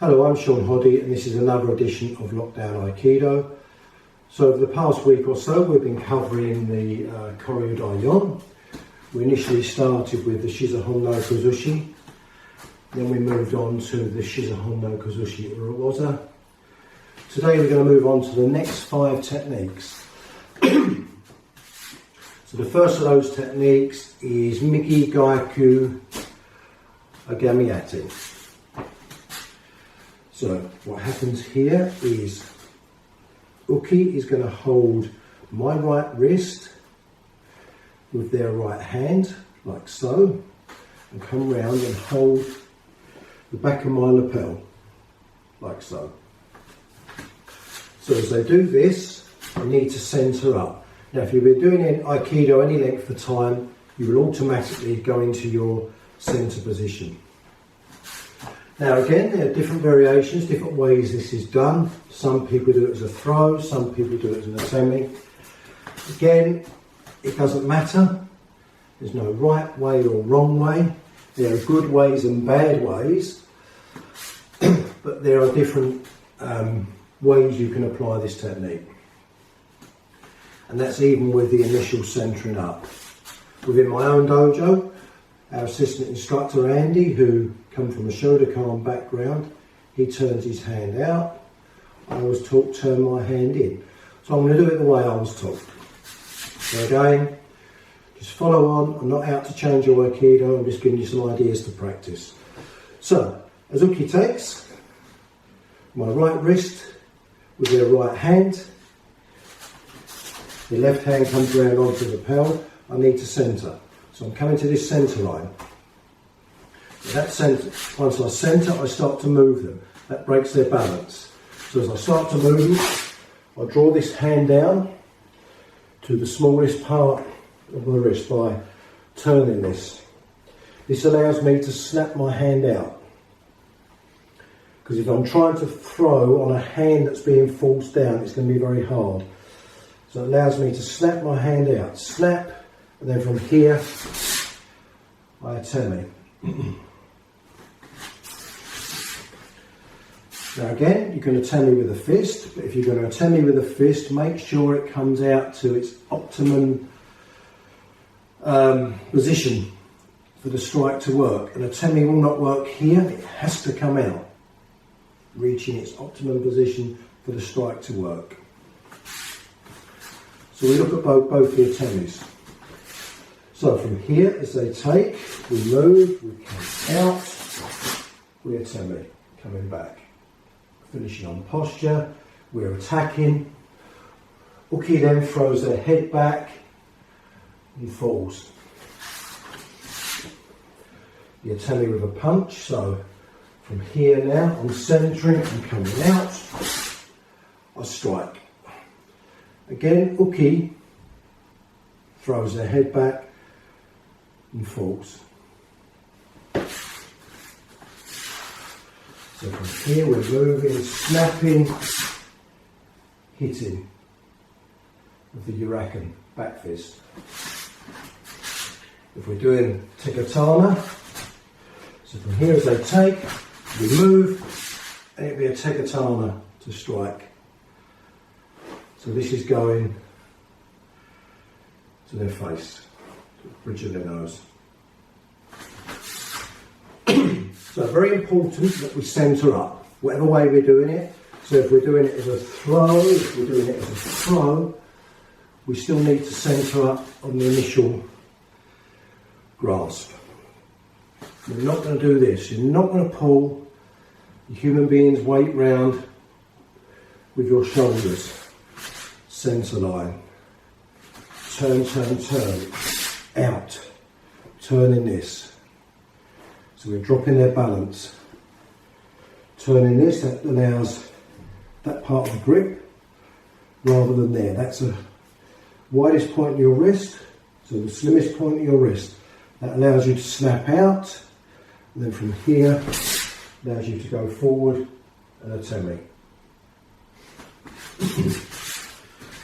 Hello, I'm Sean Hoddy and this is another edition of Lockdown Aikido. So over the past week or so we've been covering the Koryu. We initially started with the Shizahon no Kozushi, then we moved on to the Shizahon no Kozushi Uruwaza. Today we're going to move on to the next 5 techniques. So the first of those techniques is Miki Gaiku Agamiate. So what happens here is Uki is going to hold my right wrist with their right hand, like so, and come round and hold the back of my lapel, like so. So as they do this, I need to centre up. Now if you've been doing Aikido any length of time, you will automatically go into your centre position. Now again, there are different variations, different ways this is done. Some people do it as a throw, some people do it as an atemi. Again, it doesn't matter. There's no right way or wrong way. There are good ways and bad ways, but there are different ways you can apply this technique. And that's even with the initial centering up. Within my own dojo, our assistant instructor Andy, who comes from a Shotokan background, he turns his hand out. I was taught turn my hand in. So I'm going to do it the way I was taught. So again, just follow on. I'm not out to change your Aikido, I'm just giving you some ideas to practice. So, as Uki takes my right wrist with their right hand, the left hand comes round onto the lapel. I need to centre. So I'm coming to this centre line. That centre, once I centre, I start to move them. That breaks their balance. So as I start to move them, I draw this hand down to the smallest part of the wrist by turning this. This allows me to snap my hand out. Because if I'm trying to throw on a hand that's being forced down, it's going to be very hard. So it allows me to snap my hand out. Snap, and then from here, I atemi. Now again, you can atemi with a fist, but if you're going to atemi with a fist, make sure it comes out to its optimum position for the strike to work. An atemi will not work here, it has to come out, reaching its optimum position for the strike to work. So we look at both the atemis. So from here, as they take, we move, we come out, we atemi, coming back. Finishing on posture, we're attacking. Uki then throws their head back and falls. The atemi with a punch, so from here now, I'm centering and coming out, I strike. Again, Uki throws their head back and falls. So from here we're moving, snapping, hitting with the Uraken back fist. If we're doing Tekatana, so from here as they take, we move, and it'll be a Tekatana to strike. So this is going to their face, to the bridge of their nose. So very important that we centre up, whatever way we're doing it. So if we're doing it as a throw, we still need to centre up on the initial grasp. We're not going to do this. You're not going to pull the human being's weight round with your shoulders. Centre line. Turn, turn, turn. Out. Turning this. So we're dropping their balance. Turning this, that allows that part of the grip rather than there. That's the widest point of your wrist, so the slimmest point of your wrist. That allows you to snap out, and then from here, allows you to go forward and atemi.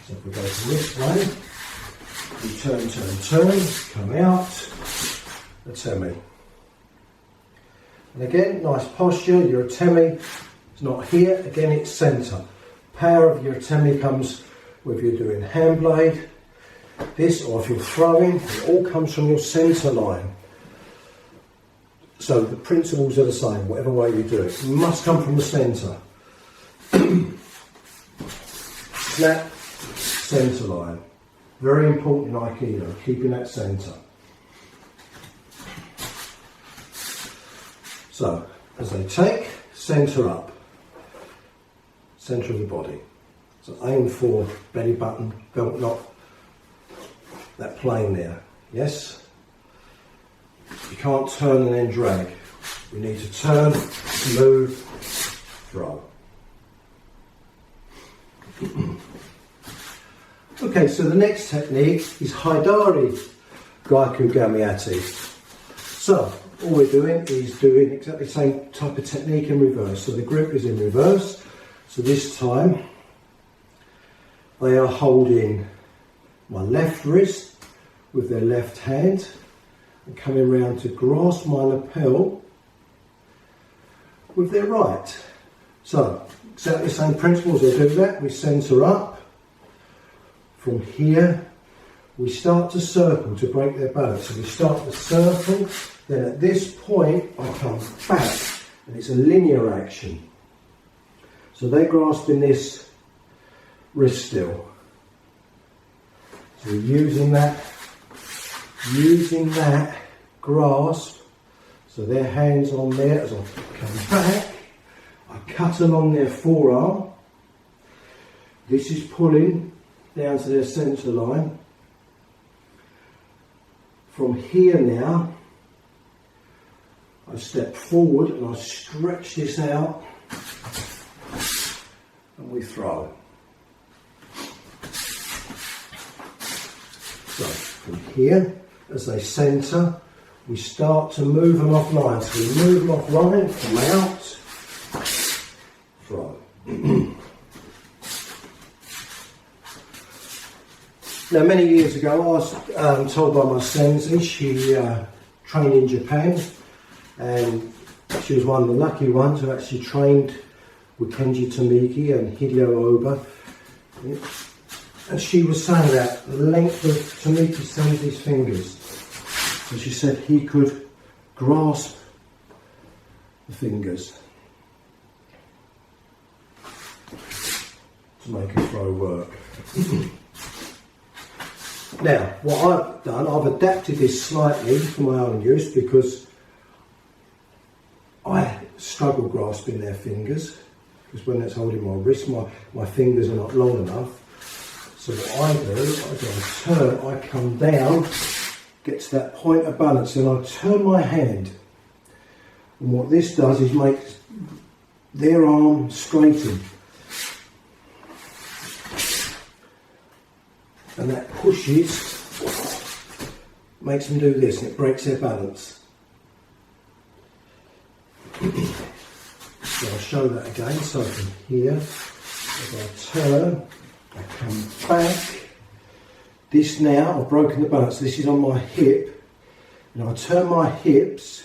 So if we go to this way, we turn, turn, turn, come out, atemi. And again, nice posture, your atemi It's not here, again it's centre. Power of your atemi comes whether you're doing hand blade, this, or if you're throwing, it all comes from your centre line. So the principles are the same, whatever way you do it. It must come from the centre. Snap, centre line. Very important in Aikido, keeping that centre. So, as they take, centre up. Centre of the body. So aim for belly button, belt lock, that plane there. Yes? You can't turn and then drag. We need to turn, move, throw. Okay, so the next technique is Haidari Gaiku Gamiati. So, all we're doing is doing exactly the same type of technique in reverse. So the grip is in reverse. So this time, they are holding my left wrist with their left hand and coming round to grasp my lapel with their right. So, exactly the same principles, they do that. We centre up. From here, we start to circle to break their balance. So we start to circle, then at this point, I come back, and it's a linear action. So they're grasping this wrist still. So we're using that grasp. So their hands on there as I come back. I cut along their forearm. This is pulling down to their centre line. From here now, I step forward and I stretch this out and we throw. So from here, as they centre, we start to move them offline. So we move them offline, come out, throw. Now, many years ago, I was told by my sensei, she trained in Japan, and she was one of the lucky ones who actually trained with Kenji Tomiki and Hideo Oba. And she was saying that the length of Tomiki sensei's fingers. So she said he could grasp the fingers to make a throw work. Now, what I've done, I've adapted this slightly for my own use because I struggle grasping their fingers, because when it's holding my wrist, my fingers are not long enough. So what I do, I come down, get to that point of balance, and I turn my hand. And what this does is make their arm straighten. And that pushes, makes them do this, and it breaks their balance. So I'll show that again. So from here, as I turn, I come back. This now, I've broken the balance. This is on my hip. And I turn my hips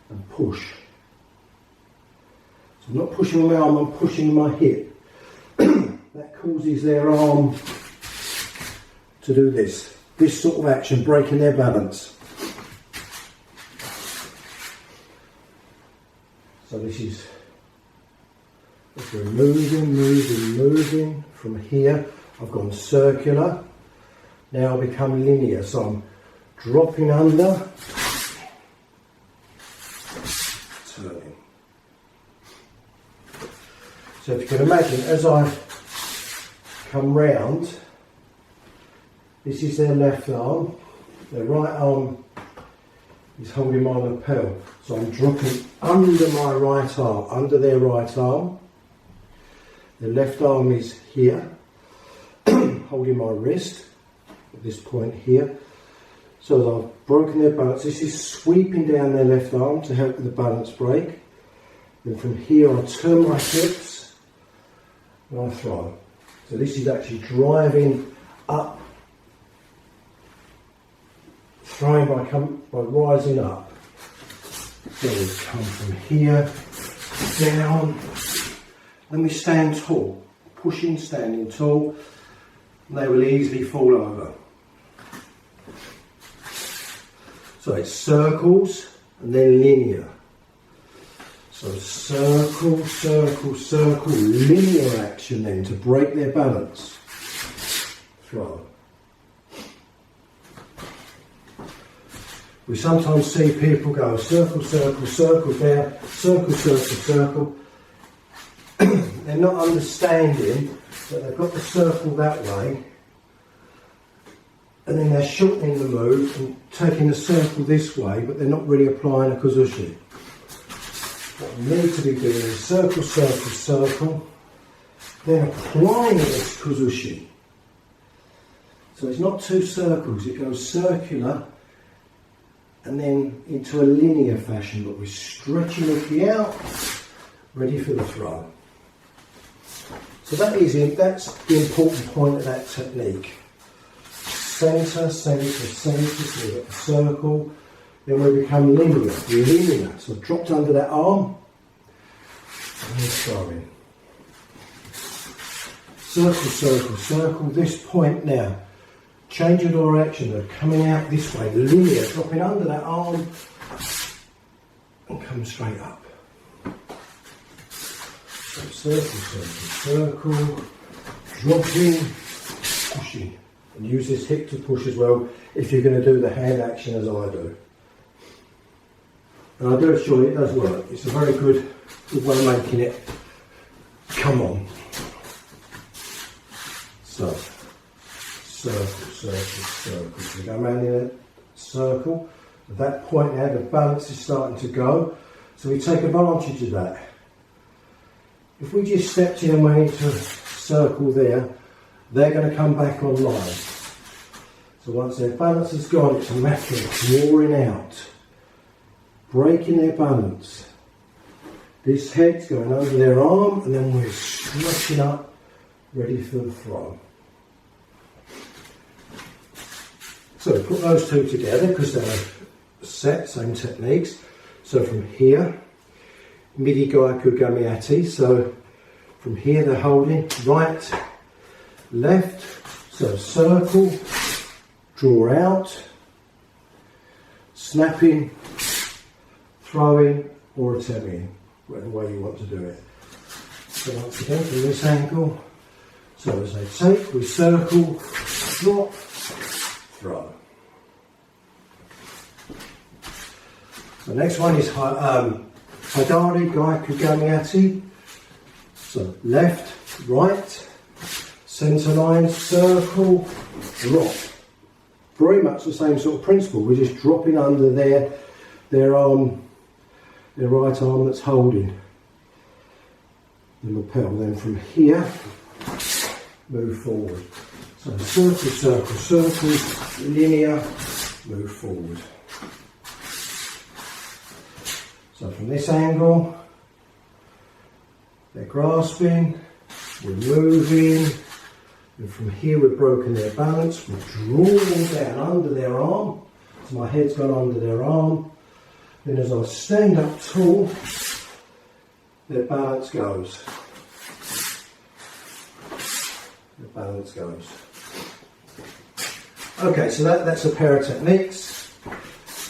and push. So I'm not pushing my arm, I'm pushing my hip. That causes their arm to do this sort of action, breaking their balance. So this is, if we're moving from here, I've gone circular, now I become linear, so I'm dropping under, turning. So if you can imagine, as I come round, this is their left arm, their right arm is holding my lapel. So I'm dropping under my right arm, under their right arm. The left arm is here, holding my wrist at this point here. So as I've broken their balance, this is sweeping down their left arm to help with the balance break. Then from here I turn my hips and I throw. So this is actually driving up, throwing by rising up. So we come from here, down. Then we stand tall, pushing, standing tall, and they will easily fall over. So it's circles and then linear. So circle, circle, circle, linear action then to break their balance. Throw. We sometimes see people go circle, circle, circle down, circle, circle, circle. They're not understanding that they've got the circle that way, and then they're shortening the move and taking the circle this way, but they're not really applying a kuzushi. What we need to be doing is circle, circle, circle, then applying it as kuzushi. So it's not two circles, it goes circular and then into a linear fashion, but we're stretching Uki out, ready for the throw. So that's the important point of that technique. Centre, centre, centre, so we've got the circle, then we become linear, linear. So dropped under that arm, and then throwing. Circle, circle, circle, this point now. Change of direction, they're coming out this way, linear, dropping under that arm, and come straight up. So circle, circle, circle, dropping, pushing. And use this hip to push as well if you're going to do the hand action as I do. And I do assure you it does work. It's a very good way of making it come on. So, circle, circle, circle. So we go around in a circle. At that point now the balance is starting to go. So we take advantage of that. If we just stepped in and went into a circle there, they're going to come back online. So once their balance is gone, it's a matter of drawing out, breaking their balance. This head's going under their arm, and then we're stretching up, ready for the throw. So put those two together because they're set, same techniques. So from here, Midi Gaiku Gamiati. So from here they're holding right, left, so circle, draw out, snapping, throwing or attempting, whatever way you want to do it. So once again from this angle, so as I take, we circle, drop, throw. The next one is Hidari Gaiku Gamiati. So left, right, centre line, circle, drop. Very much the same sort of principle. We're just dropping under their arm, their right arm that's holding the lapel. Then from here, move forward. So circle, circle, circle, linear, move forward. So from this angle, they're grasping, we're moving, and from here we've broken their balance, we're drawing down under their arm, so my head's gone under their arm, then as I stand up tall, their balance goes. The balance goes. Okay, so that's a pair of techniques.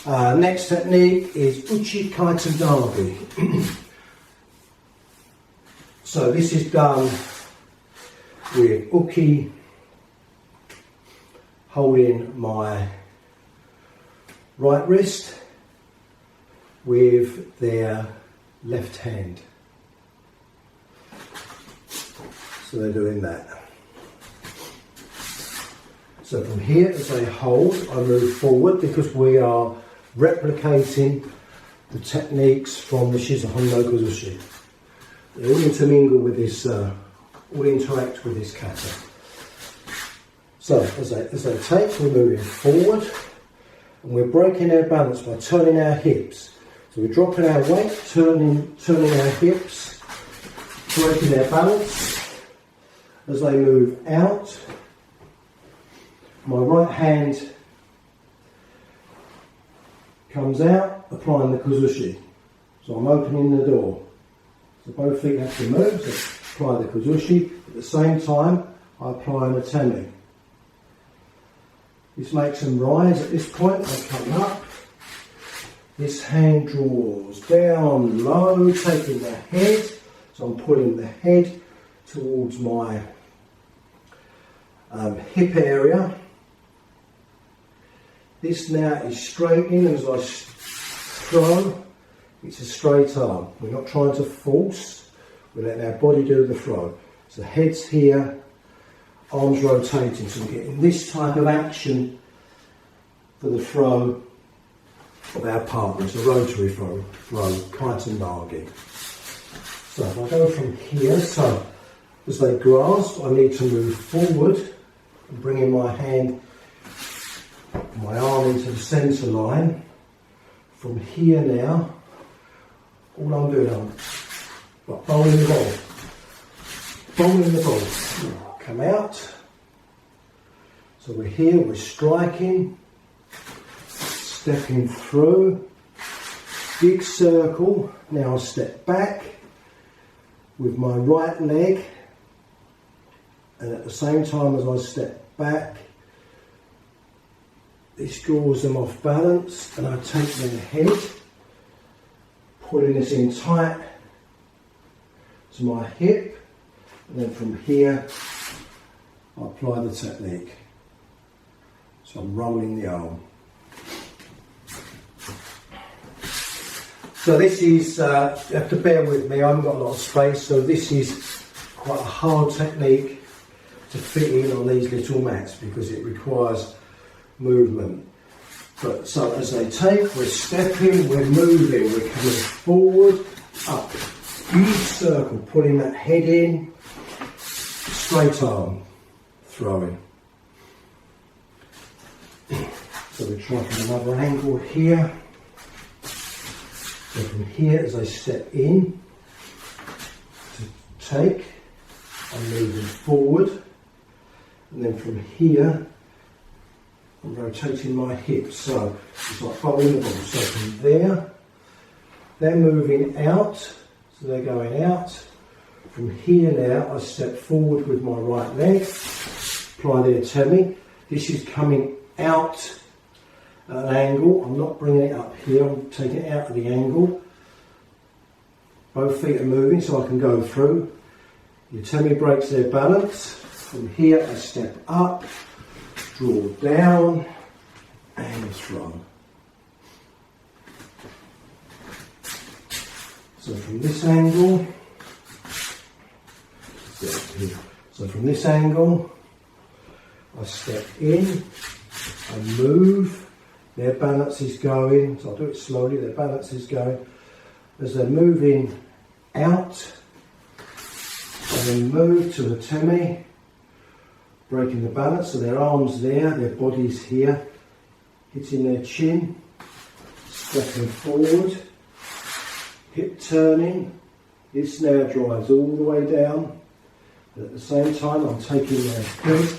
Next technique is Uchi Kaiten Dabi. So this is done with Uki holding my right wrist with their left hand. So they're doing that. So from here, as they hold, I move forward because we are replicating the techniques from the Shizahon no Kuzushi. They all intermingle with this, all interact with this kata. So as they take, we're moving forward and we're breaking our balance by turning our hips. So we're dropping our weight, turning our hips, breaking our balance. As they move out, my right hand comes out, applying the kuzushi. So I'm opening the door. So both feet have to move, so apply the kuzushi. At the same time, I apply an atemi. This makes them rise. At this point, I come up. This hand draws down low, taking the head. So I'm pulling the head towards my hip area. This now is straightening, and as I throw, it's a straight arm. We're not trying to force, we're letting our body do the throw. So head's here, arms rotating, so we're getting this type of action for the throw of our partner. It's a rotary throw, kite and nagi. So if I go from here, so as they grasp, I need to move forward and bring in my hand, my arm into the centre line. From here now, all I'm doing, I'm like bowling the ball. Bowling the ball. Come out. So we're here, we're striking, stepping through, big circle. Now I step back with my right leg, and at the same time as I step back, this draws them off balance, and I take their head, pulling this in tight to my hip, and then from here I apply the technique. So I'm rolling the arm. So this is, you have to bear with me, I haven't got a lot of space, so this is quite a hard technique to fit in on these little mats because it requires movement. But so as they take, we're stepping, we're moving, we're coming forward, up, huge circle, pulling that head in, straight arm, throwing. So we try from another angle here. So from here, as I step in to take, I'm moving forward, and then from here, I'm rotating my hips, so it's like bowling the ball. So from there, they're moving out, so they're going out. From here now, I step forward with my right leg, apply the atemi. This is coming out at an angle. I'm not bringing it up here, I'm taking it out at the angle. Both feet are moving so I can go through. The atemi breaks their balance. From here, I step up, draw down and throw. So from this angle, I step in, I move, their balance is going, so I'll do it slowly, their balance is going. As they're moving out, I then move to the atemi, breaking the balance, so their arms there, their body's here, hitting their chin, stepping forward, hip turning. This now drives all the way down, but at the same time I'm taking their head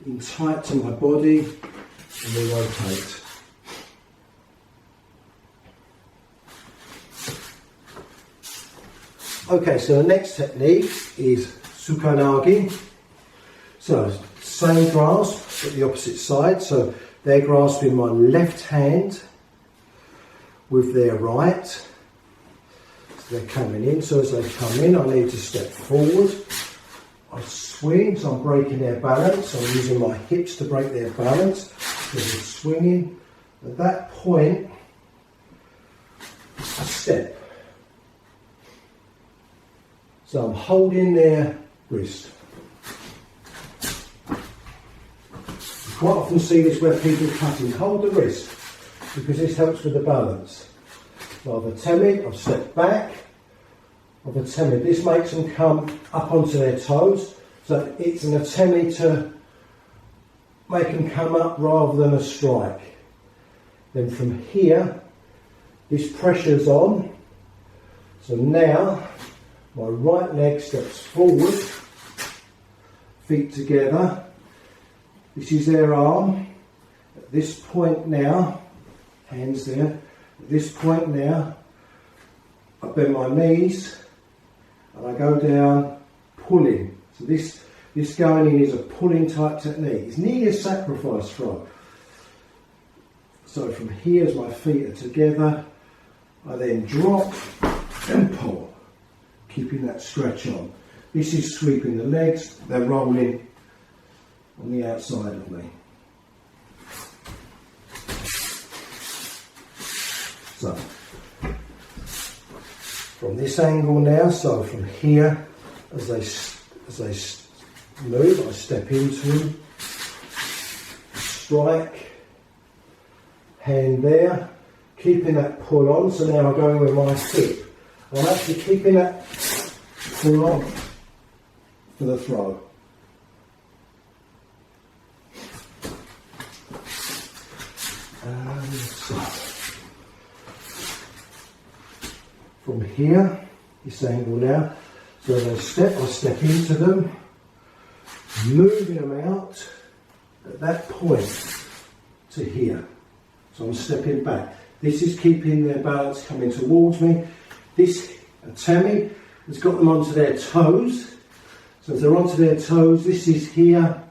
in tight to my body and we rotate. Okay, so the next technique is Tsukanagi. So, same grasp, but the opposite side. So, they're grasping my left hand with their right. So they're coming in. So, as they come in, I need to step forward. I swing, so I'm breaking their balance. I'm using my hips to break their balance. So, they're swinging. At that point, I step. So, I'm holding their wrist. Quite often see this where people cutting, hold the wrist, because this helps with the balance. So I've atemi, I've stepped back, I've atemi. This makes them come up onto their toes, so it's an atemi to make them come up rather than a strike. Then from here, this pressure's on, so now my right leg steps forward, feet together. This is their arm. At this point now, hands there. At this point now, I bend my knees and I go down, pulling. So this going in is a pulling type technique. It's nearly a sacrifice throw. So from here, as my feet are together, I then drop and pull, keeping that stretch on. This is sweeping the legs, they're rolling on the outside of me. So, from this angle now, so from here, as they move, I step into them, strike, hand there, keeping that pull on. So now I'm going with my hip. I'm actually keeping that pull on for the throw. And so, from here, this angle now, so as I step into them, moving them out at that point to here. So I'm stepping back. This is keeping their balance coming towards me. This Tammy has got them onto their toes. So if they're onto their toes, this is here,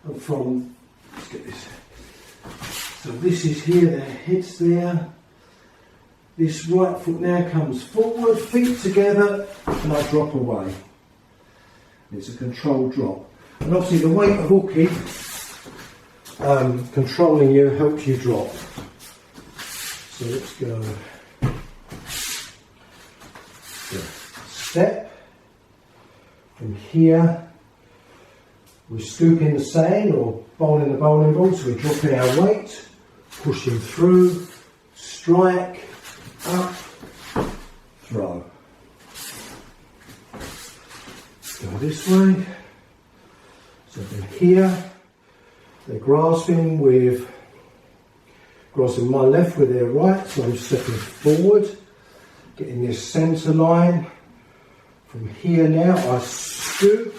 and from, let's get this. So this is here, their head's there. This right foot now comes forward, feet together, and I drop away. It's a controlled drop. And obviously the weight of hooking, controlling you, helps you drop. So let's go. Step. From here, we're scooping the sand or bowling the bowling ball, so we're dropping our weight, pushing through, strike, up, throw. Go this way. So from here, they're grasping my left with their right, so I'm stepping forward, getting this centre line. From here now, I scoop,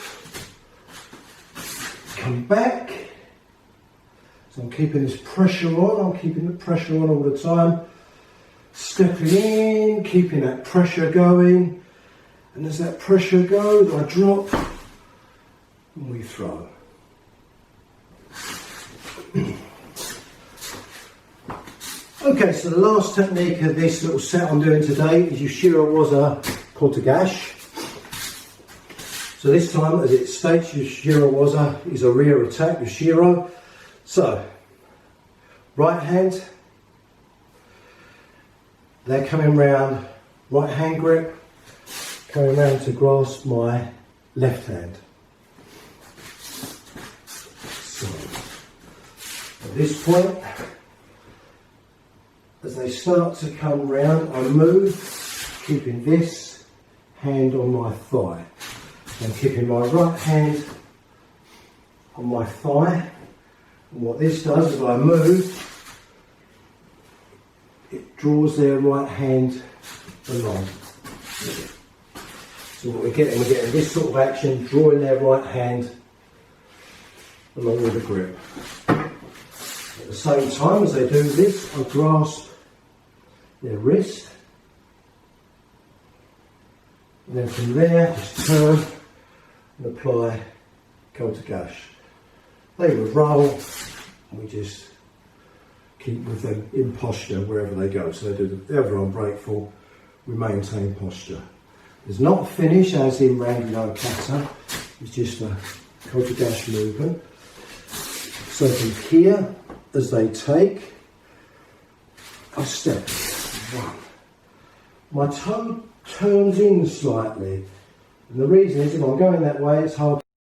come back. So I'm keeping this pressure on, I'm keeping the pressure on all the time. Stepping in, keeping that pressure going. And as that pressure goes, I drop and we throw. Okay, so the last technique of this little set I'm doing today is Yushiro Waza Kotegashi. So this time, as it states, Yushiro Waza is a rear attack, Yushiro. So, right hand, they're coming round, right hand grip, coming round to grasp my left hand. So, at this point, as they start to come round, I move, keeping this hand on my thigh. I'm keeping my right hand on my thigh. And what this does, as I move, it draws their right hand along. So what we're getting this sort of action, drawing their right hand along with the grip. At the same time as they do this, I grasp their wrist, and then from there just turn and apply Kotegashi. They would roll, and we just keep with them in posture wherever they go. So they do the other arm break fall, we maintain posture. There's not a finish as in Rangi no Kata, it's just a Kotegashi movement. So from here, as they take, I step. One. My toe turns in slightly, and the reason is if I'm going that way, it's hard